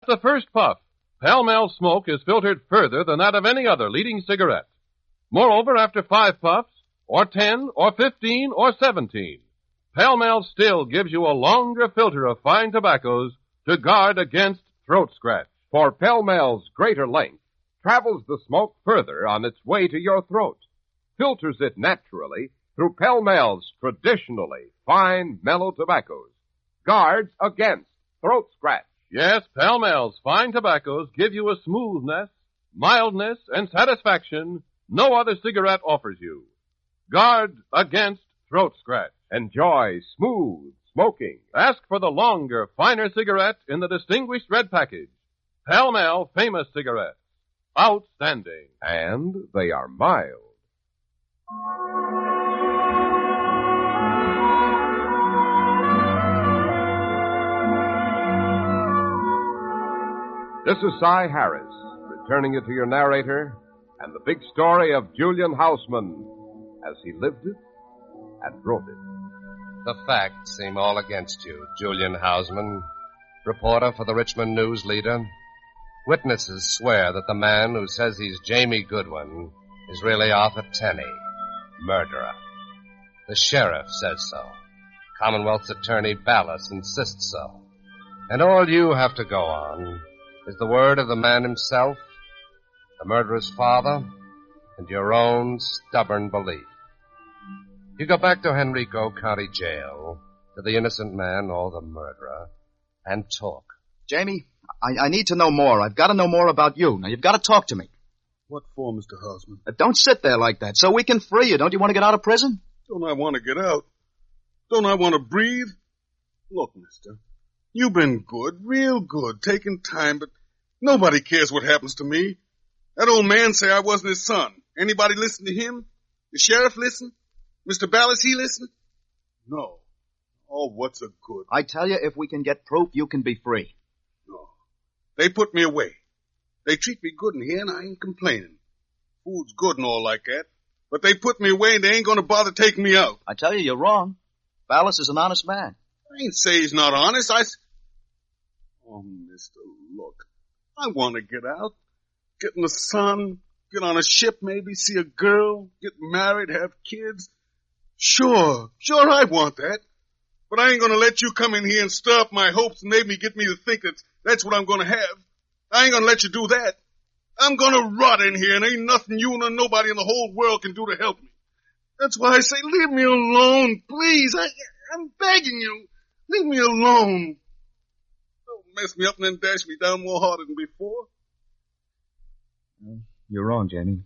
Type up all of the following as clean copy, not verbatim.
the first puff, Pall-Mall smoke is filtered further than that of any other leading cigarette. Moreover, after 5 puffs, or 10, or 15, or 17, Pall-Mall still gives you a longer filter of fine tobaccos to guard against throat scratch. For Pall-Mall's greater length travels the smoke further on its way to your throat, filters it naturally through Pall-Mall's traditionally fine, mellow tobaccos, guards against throat scratch. Yes, Pall-Mall's fine tobaccos give you a smoothness, mildness, and satisfaction no other cigarette offers you. Guard against throat scratch. Enjoy smooth smoking. Ask for the longer, finer cigarette in the distinguished red package. Pall-Mall Famous Cigarettes. Outstanding. And they are mild. This is Cy Harris, returning you to your narrator and the big story of Julian Houseman as he lived it and wrote it. The facts seem all against you, Julian Houseman, reporter for the Richmond News Leader. Witnesses swear that the man who says he's Jamie Goodwin is really Arthur Tenney, murderer. The sheriff says so. Commonwealth's attorney Ballas insists so. And all you have to go on is the word of the man himself, the murderer's father, and your own stubborn belief. You go back to Henrico County Jail, to the innocent man or the murderer, and talk. Jamie, I need to know more. I've got to know more about you. Now, you've got to talk to me. What for, Mr. Houseman? Don't sit there like that, so we can free you. Don't you want to get out of prison? Don't I want to get out? Don't I want to breathe? Look, mister, you've been good, real good, taking time, but nobody cares what happens to me. That old man say I wasn't his son. Anybody listen to him? The sheriff listen? Mr. Ballas, he listen? No. Oh, what's a good? I tell you, if we can get proof, you can be free. No. They put me away. They treat me good in here, and I ain't complaining. Food's good and all like that. But they put me away, and they ain't going to bother taking me out. I tell you, you're wrong. Ballas is an honest man. I ain't say he's not honest. Oh, mister, look. I want to get out. Get in the sun. Get on a ship maybe. See a girl. Get married. Have kids. Sure, I want that. But I ain't going to let you come in here and stir up my hopes and maybe get me to think that's what I'm going to have. I ain't going to let you do that. I'm going to rot in here, and ain't nothing you nor nobody in the whole world can do to help me. That's why I say, leave me alone, please. I'm begging you. Leave me alone. Don't mess me up and then dash me down more harder than before. You're wrong, Jamie.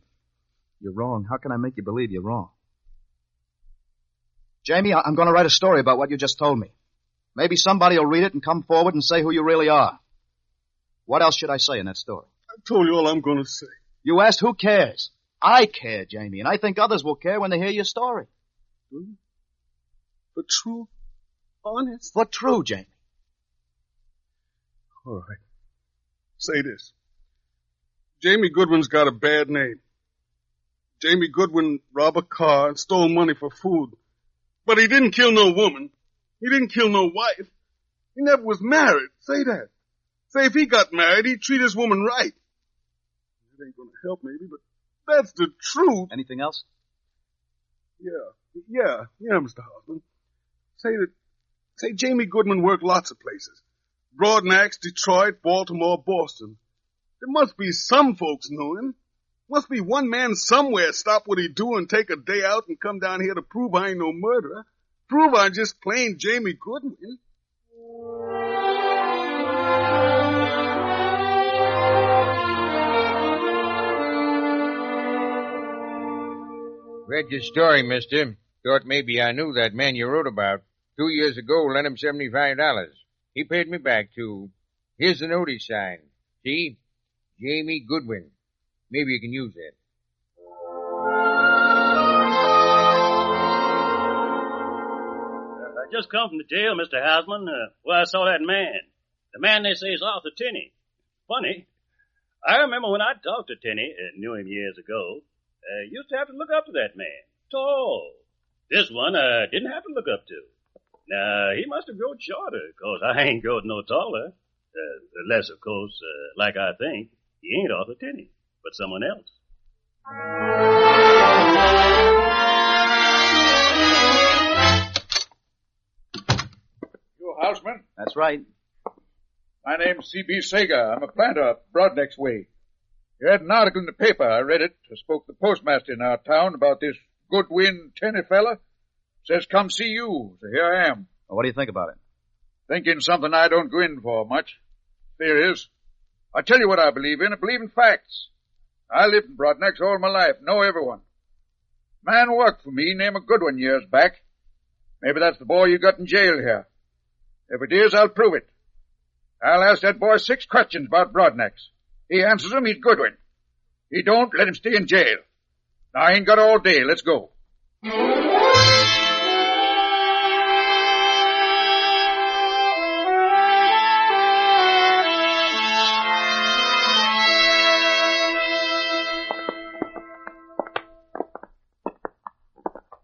You're wrong. How can I make you believe you're wrong? Jamie, I'm going to write a story about what you just told me. Maybe somebody will read it and come forward and say who you really are. What else should I say in that story? I told you all I'm going to say. You asked who cares. I care, Jamie, and I think others will care when they hear your story. Do you? For true? Honest? For true, Jamie. All right. Say this. Jamie Goodwin's got a bad name. Jamie Goodwin robbed a car and stole money for food. But he didn't kill no woman. He didn't kill no wife. He never was married. Say that. Say if he got married, he'd treat his woman right. It ain't gonna help maybe, but that's the truth. Anything else? Yeah, Mr. Houseman. Say Jamie Goodwin worked lots of places. Broadnax, Detroit, Baltimore, Boston. There must be some folks knew him. Must be one man somewhere stop what he do and take a day out and come down here to prove I ain't no murderer. Prove I'm just plain Jamie Goodwin. Read your story, mister. Thought maybe I knew that man you wrote about. 2 years ago, lent him $75. He paid me back, too. Here's the note he signed. See? Jamie Goodwin. Maybe you can use it. I just come from the jail, Mr. Houseman, where I saw that man. The man they say is Arthur Tenney. Funny. I remember when I talked to Tenney, knew him years ago, used to have to look up to that man. Tall. This one I didn't have to look up to. Now, he must have grown shorter, 'cause I ain't grown no taller. Unless, of course, like I think, he ain't Arthur Tenney, but someone else. You houseman? That's right. My name's C.B. Sager. I'm a planter up Broadneck's way. You had an article in the paper. I read it. I spoke to the postmaster in our town about this Goodwin Tenney fella. Says come see you. So here I am. Well, what do you think about it? Thinking something I don't go in for much. Fear is. I tell you what I believe in. I believe in facts. I lived in Broadneck all my life. Know everyone. Man worked for me, named Goodwin years back. Maybe that's the boy you got in jail here. If it is, I'll prove it. I'll ask that boy 6 questions about Broadnecks. He answers them, he's Goodwin. He don't, let him stay in jail. Now, I ain't got all day. Let's go.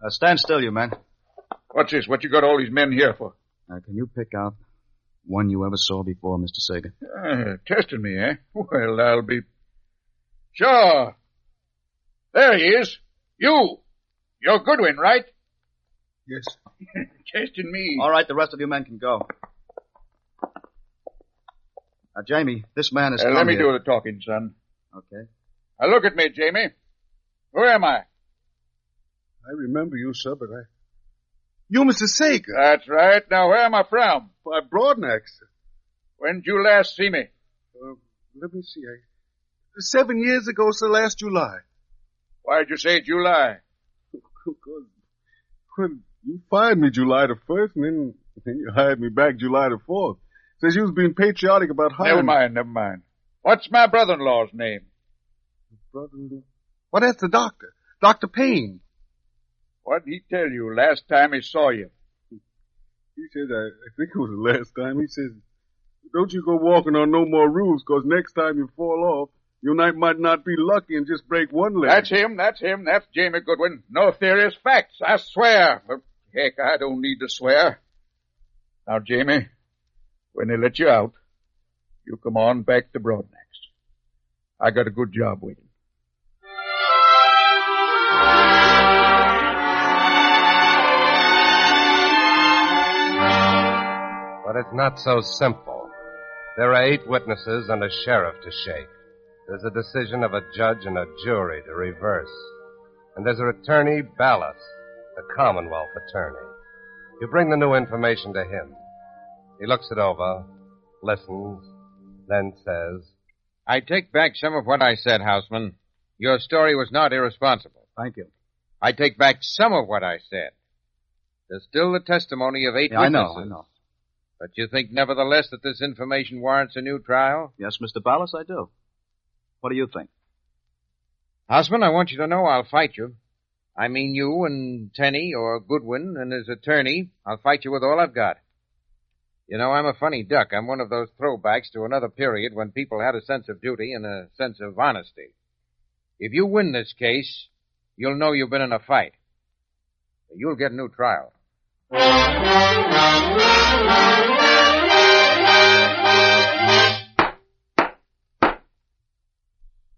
Stand still, you men. What's this? What you got all these men here for? Can you pick out one you ever saw before, Mr. Sager? Testing me, eh? Well, I'll be... Sure. There he is. You're Goodwin, right? Yes. Testing me. All right, the rest of you men can go. Now, Jamie, this man is... Let me do the talking, son. Okay. Now, look at me, Jamie. Who am I? I remember you, sir, but You, Mr. Sager. That's right. Now, where am I from? By Broadneck, sir. When did you last see me? Let me see. 7 years ago, sir, last July. Why'd you say July? Because when you fired me July the 1st, and then you hired me back July the 4th. Says you was being patriotic about hiring Never mind. What's my brother-in-law's name? Brother-in-law? Well, that's the doctor. Dr. Payne. What'd he tell you last time he saw you? He says, I think it was the last time, he says, don't you go walking on no more roofs, because next time you fall off, you might not be lucky and just break one leg. That's him. That's Jamie Goodwin. No theories, facts, I swear. But heck, I don't need to swear. Now, Jamie, when they let you out, you come on back to Broadneck. I got a good job waiting. But it's not so simple. There are 8 witnesses and a sheriff to shake. There's a decision of a judge and a jury to reverse. And there's an attorney, Ballas, the Commonwealth attorney. You bring the new information to him. He looks it over, listens, then says, I take back some of what I said, Houseman. Your story was not irresponsible. Thank you. I take back some of what I said. There's still the testimony of 8 witnesses. I know. But you think, nevertheless, that this information warrants a new trial? Yes, Mr. Ballas, I do. What do you think? Houseman, I want you to know I'll fight you. I mean you and Tenney or Goodwin and his attorney. I'll fight you with all I've got. You know, I'm a funny duck. I'm one of those throwbacks to another period when people had a sense of duty and a sense of honesty. If you win this case, you'll know you've been in a fight. You'll get a new trial.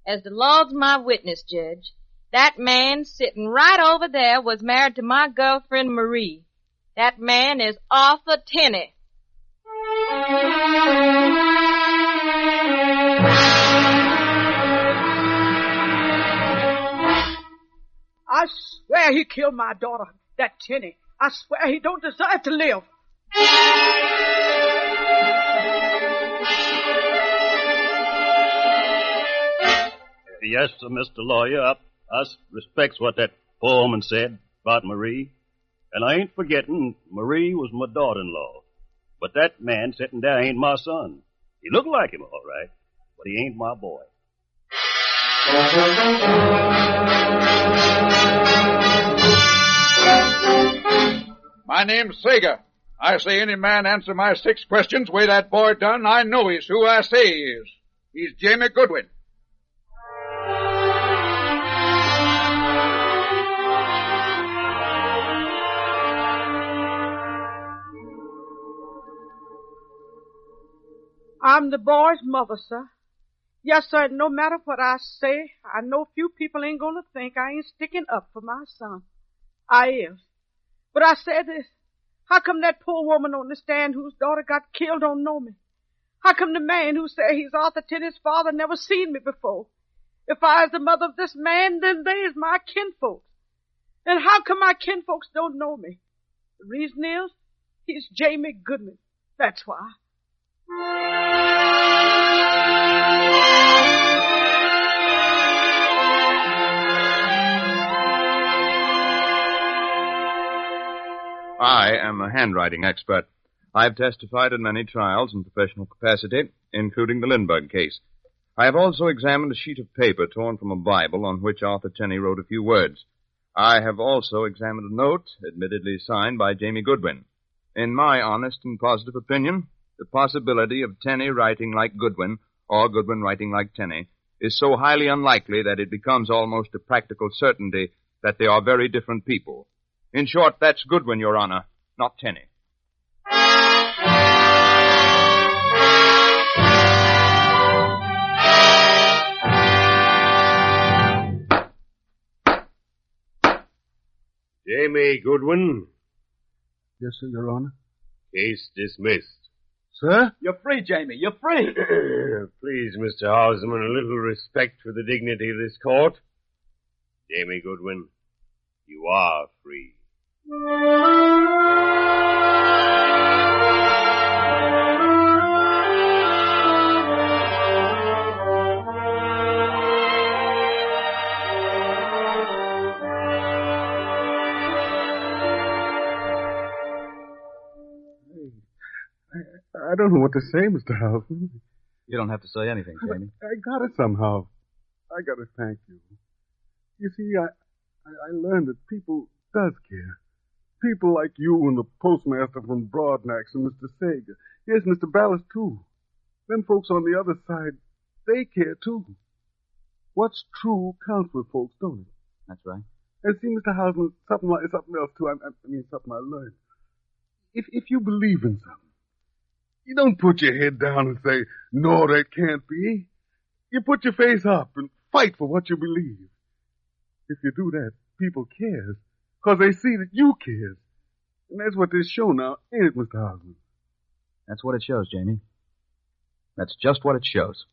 As the Lord's my witness, Judge, that man sitting right over there was married to my girlfriend Marie. That man is Arthur Tenney. I swear he killed my daughter, that Tenney. I swear he don't deserve to live. Yes, sir, Mr. Lawyer. I respects what that poor woman said about Marie. And I ain't forgetting Marie was my daughter-in-law. But that man sitting there ain't my son. He look like him, all right, but he ain't my boy. My name's Sager. I say any man answer my 6 questions way that boy done, I know he's who I say he is. He's Jamie Goodwin. I'm the boy's mother, sir. Yes, sir, and no matter what I say, I know few people ain't gonna think I ain't sticking up for my son. I is. But I say this, how come that poor woman on the stand whose daughter got killed don't know me? How come the man who say he's Arthur Tenney's father never seen me before? If I is the mother of this man, then they is my kinfolks. And how come my kinfolks don't know me? The reason is, he's Jamie Goodman. That's why. I am a handwriting expert. I've testified in many trials in professional capacity, including the Lindbergh case. I have also examined a sheet of paper torn from a Bible on which Arthur Tenney wrote a few words. I have also examined a note, admittedly signed by Jamie Goodwin. In my honest and positive opinion, the possibility of Tenney writing like Goodwin, or Goodwin writing like Tenney, is so highly unlikely that it becomes almost a practical certainty that they are very different people. In short, that's Goodwin, Your Honor, not Tenney. Jamie Goodwin. Yes, sir, Your Honor. Case dismissed. Sir? You're free, Jamie. You're free. Please, Mr. Houseman, a little respect for the dignity of this court. Jamie Goodwin, you are free. I don't know what to say, Mr. Houseman. You don't have to say anything, Jamie. I got it somehow. I got to thank you. You see, I learned that people does care. People like you and the postmaster from Broadnax and Mr. Sager. Yes, Mr. Ballas, too. Them folks on the other side, they care, too. What's true counts with folks, don't it? That's right. And see, Mr. Houseman, something else, too. I mean, something I learned. If you believe in something, you don't put your head down and say, no, that can't be. You put your face up and fight for what you believe. If you do that, people cares, because they see that you cares. And that's what this show now, ain't it, Mr. Houseman? That's what it shows, Jamie. That's just what it shows.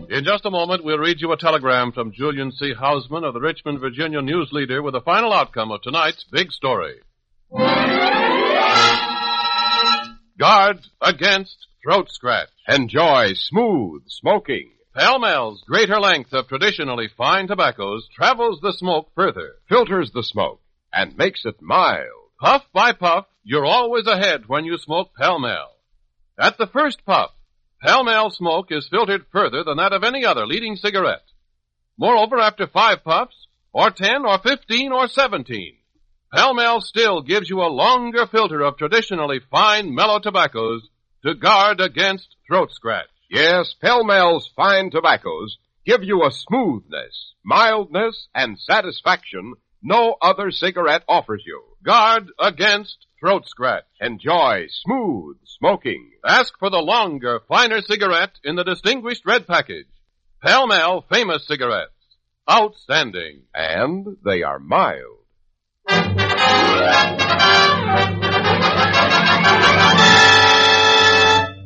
In just a moment, we'll read you a telegram from Julian C. Houseman of the Richmond, Virginia News Leader with the final outcome of tonight's big story. Guard against throat scratch. Enjoy smooth smoking. Pall-Mall's greater length of traditionally fine tobaccos travels the smoke further, Filters the smoke and makes it mild. Puff by puff, you're always ahead when you smoke Pall-Mall. At the first puff, Pall-Mall smoke is filtered further than that of any other leading cigarette. Moreover, after 5 puffs, or 10, or 15, or 17, Pall-Mall still gives you a longer filter of traditionally fine, mellow tobaccos to guard against throat scratch. Yes, Pall-Mall's fine tobaccos give you a smoothness, mildness, and satisfaction no other cigarette offers you. Guard against throat scratch. Enjoy smooth smoking. Ask for the longer, finer cigarette in the distinguished red package. Pall-Mall Famous Cigarettes. Outstanding. And they are mild.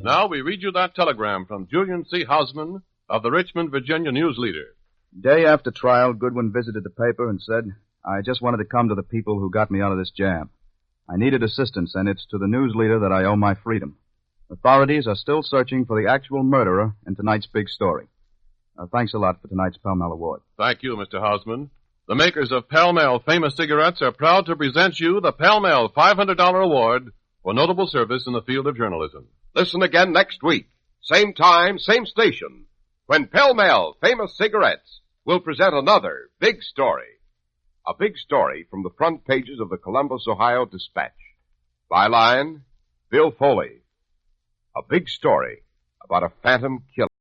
Now we read you that telegram from Julian C. Houseman of the Richmond, Virginia News Leader. Day after trial, Goodwin visited the paper and said, I just wanted to come to the people who got me out of this jam. I needed assistance, and it's to the news leader that I owe my freedom. Authorities are still searching for the actual murderer in tonight's big story. Thanks a lot for tonight's Pall-Mall Award. Thank you, Mr. Houseman. The makers of Pall-Mall Famous Cigarettes are proud to present you the Pall-Mall $500 Award for notable service in the field of journalism. Listen again next week, same time, same station, when Pall-Mall Famous Cigarettes will present another big story. A big story from the front pages of the Columbus, Ohio Dispatch. Byline, Bill Foley. A big story about a phantom killer.